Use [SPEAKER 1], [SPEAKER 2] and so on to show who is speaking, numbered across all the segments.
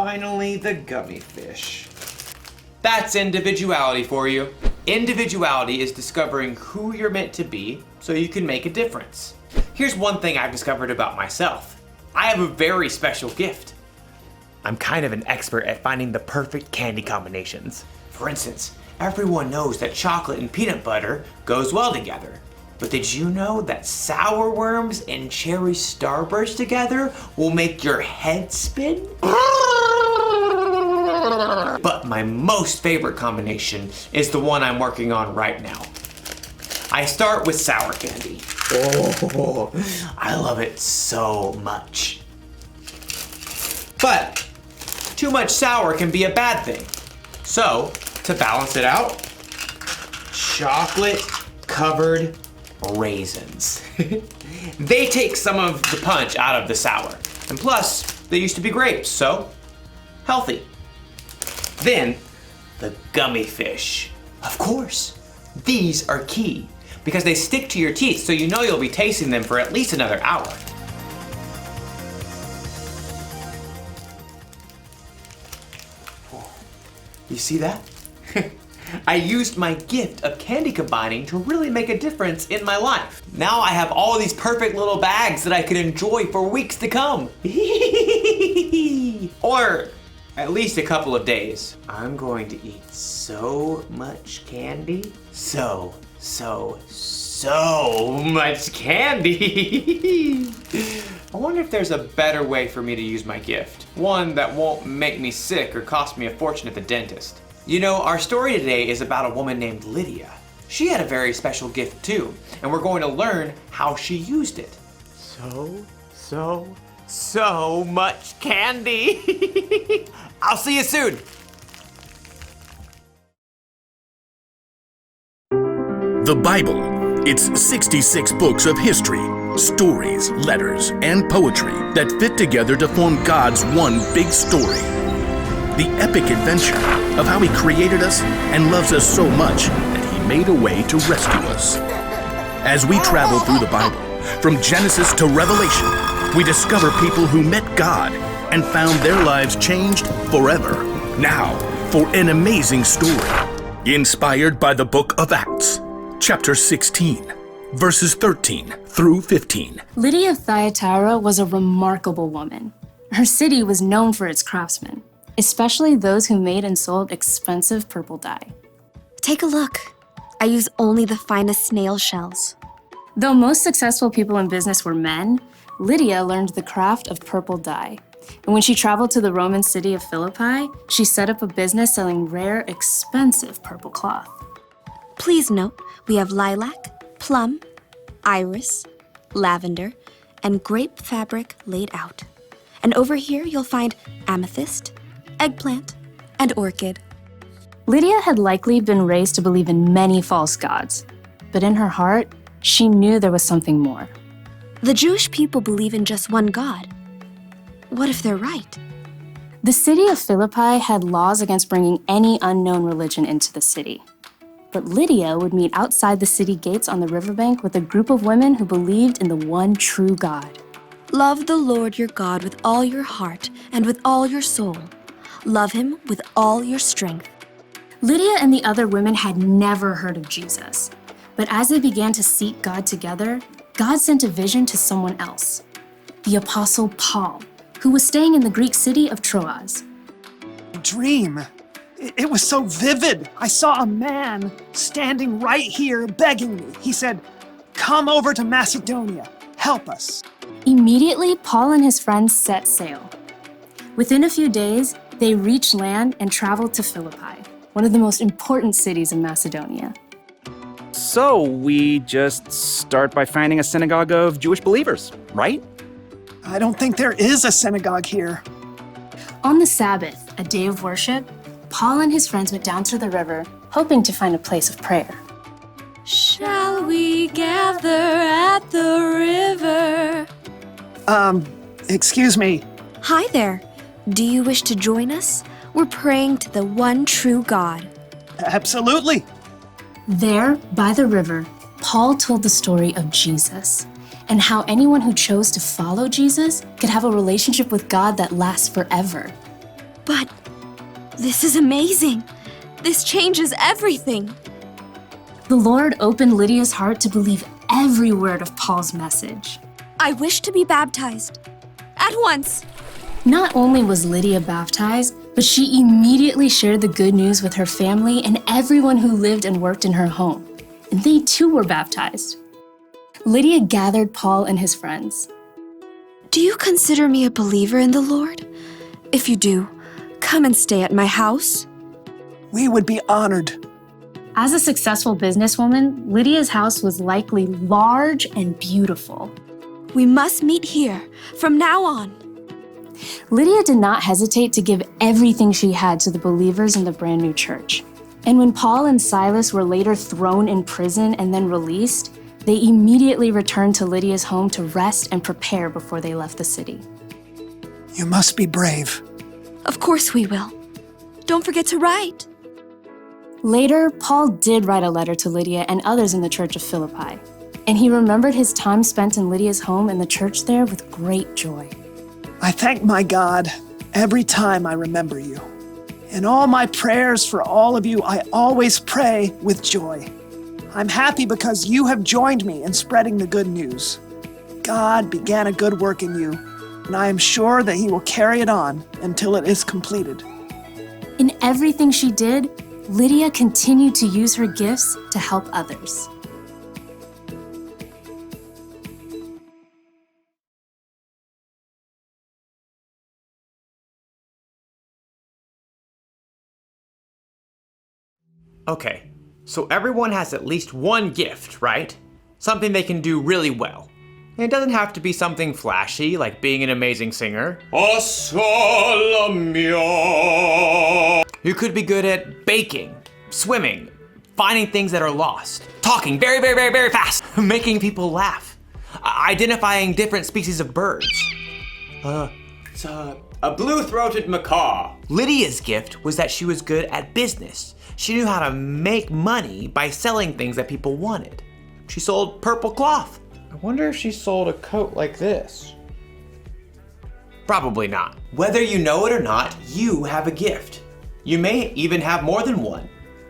[SPEAKER 1] finally, the gummy fish. That's individuality for you. Individuality is discovering who you're meant to be so you can make a difference. Here's one thing I've discovered about myself. I have a very special gift. I'm kind of an expert at finding the perfect candy combinations. For instance, everyone knows that chocolate and peanut butter goes well together. But did you know that sour worms and cherry starburst together will make your head spin? But my most favorite combination is the one I'm working on right now. I start with sour candy. Oh, I love it so much. But too much sour can be a bad thing. So, to balance it out, chocolate covered raisins. They take some of the punch out of the sour. And plus, they used to be grapes, so healthy. Then, the gummy fish. Of course, these are key because they stick to your teeth, so you know you'll be tasting them for at least another hour. You see that? I used my gift of candy combining to really make a difference in my life. Now I have all these perfect little bags that I can enjoy for weeks to come. Or at least a couple of days. I'm going to eat so much candy. So much candy. I wonder if there's a better way for me to use my gift. One that won't make me sick or cost me a fortune at the dentist. You know, our story today is about a woman named Lydia. She had a very special gift too, and we're going to learn how she used it. So much candy. I'll see you soon.
[SPEAKER 2] The Bible. It's 66 books of history, stories, letters, and poetry that fit together to form God's one big story. The epic adventure of how He created us and loves us so much that He made a way to rescue us. As we travel through the Bible, from Genesis to Revelation, we discover people who met God and found their lives changed forever. Now, for an amazing story, inspired by the book of Acts, chapter 16, verses 13 through 15.
[SPEAKER 3] Lydia of Thyatira was a remarkable woman. Her city was known for its craftsmen, especially those who made and sold expensive purple dye.
[SPEAKER 4] Take a look. I use only the finest snail shells.
[SPEAKER 3] Though most successful people in business were men, Lydia learned the craft of purple dye. And when she traveled to the Roman city of Philippi, she set up a business selling rare, expensive purple cloth.
[SPEAKER 4] Please note, we have lilac, plum, iris, lavender, and grape fabric laid out. And over here you'll find amethyst, eggplant, and orchid.
[SPEAKER 3] Lydia had likely been raised to believe in many false gods, but in her heart, she knew there was something more.
[SPEAKER 4] The Jewish people believe in just one God. What if they're right?
[SPEAKER 3] The city of Philippi had laws against bringing any unknown religion into the city. But Lydia would meet outside the city gates on the riverbank with a group of women who believed in the one true God.
[SPEAKER 4] Love the Lord your God with all your heart and with all your soul. Love Him with all your strength.
[SPEAKER 3] Lydia and the other women had never heard of Jesus. But as they began to seek God together, God sent a vision to someone else, the Apostle Paul, who was staying in the Greek city of Troas.
[SPEAKER 5] Dream. It was so vivid. I saw a man standing right here begging me. He said, "Come over to Macedonia. Help us."
[SPEAKER 3] Immediately, Paul and his friends set sail. Within a few days, they reached land and traveled to Philippi, one of the most important cities in Macedonia.
[SPEAKER 6] So we just start by finding a synagogue of Jewish believers, right?
[SPEAKER 5] I don't think there is a synagogue here.
[SPEAKER 3] On the Sabbath, a day of worship, Paul and his friends went down to the river, hoping to find a place of prayer.
[SPEAKER 4] Shall we gather at the river?
[SPEAKER 5] Excuse me.
[SPEAKER 4] Hi there. Do you wish to join us? We're praying to the one true God.
[SPEAKER 5] Absolutely.
[SPEAKER 3] There, by the river, Paul told the story of Jesus and how anyone who chose to follow Jesus could have a relationship with God that lasts forever.
[SPEAKER 4] But this is amazing. This changes everything.
[SPEAKER 3] The Lord opened Lydia's heart to believe every word of Paul's message.
[SPEAKER 4] I wish to be baptized. At once.
[SPEAKER 3] Not only was Lydia baptized, but she immediately shared the good news with her family and everyone who lived and worked in her home. And they too were baptized. Lydia gathered Paul and his friends.
[SPEAKER 4] Do you consider me a believer in the Lord? If you do, come and stay at my house.
[SPEAKER 5] We would be honored.
[SPEAKER 3] As a successful businesswoman, Lydia's house was likely large and beautiful.
[SPEAKER 4] We must meet here from now on.
[SPEAKER 3] Lydia did not hesitate to give everything she had to the believers in the brand new church. And when Paul and Silas were later thrown in prison and then released, they immediately returned to Lydia's home to rest and prepare before they left the city.
[SPEAKER 5] You must be brave.
[SPEAKER 4] Of course we will. Don't forget to write.
[SPEAKER 3] Later, Paul did write a letter to Lydia and others in the church of Philippi, and he remembered his time spent in Lydia's home and the church there with great joy.
[SPEAKER 5] I thank my God every time I remember you. In all my prayers for all of you, I always pray with joy. I'm happy because you have joined me in spreading the good news. God began a good work in you, and I am sure that he will carry it on until it is completed.
[SPEAKER 3] In everything she did, Lydia continued to use her gifts to help others.
[SPEAKER 1] Okay, so everyone has at least one gift, right? Something they can do really well. And it doesn't have to be something flashy, like being an amazing singer. You could be good at baking, swimming, finding things that are lost, talking very, very, very, very fast, making people laugh, identifying different species of birds. It's a blue-throated macaw. Lydia's gift was that she was good at business. She knew how to make money by selling things that people wanted. She sold purple cloth. I wonder if she sold a coat like this. Probably not. Whether you know it or not, you have a gift. You may even have more than one.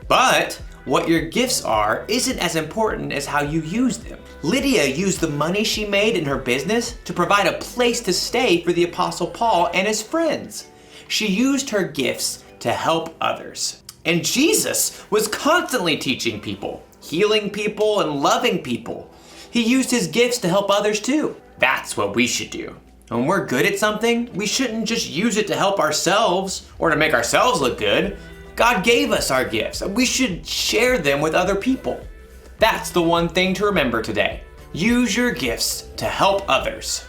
[SPEAKER 1] But what your gifts are isn't as important as how you use them. Lydia used the money she made in her business to provide a place to stay for the Apostle Paul and his friends. She used her gifts to help others. And Jesus was constantly teaching people, healing people, and loving people. He used his gifts to help others too. That's what we should do. When we're good at something, we shouldn't just use it to help ourselves or to make ourselves look good. God gave us our gifts. We should share them with other people. That's the one thing to remember today. Use your gifts to help others.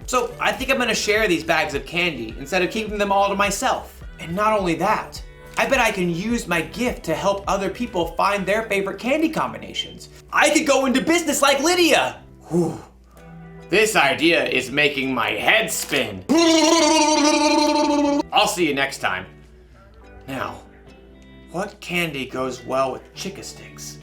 [SPEAKER 1] So I think I'm gonna share these bags of candy instead of keeping them all to myself. And not only that, I bet I can use my gift to help other people find their favorite candy combinations. I could go into business like Lydia. Whew. This idea is making my head spin. I'll see you next time. Now, what candy goes well with Chick-a-Sticks?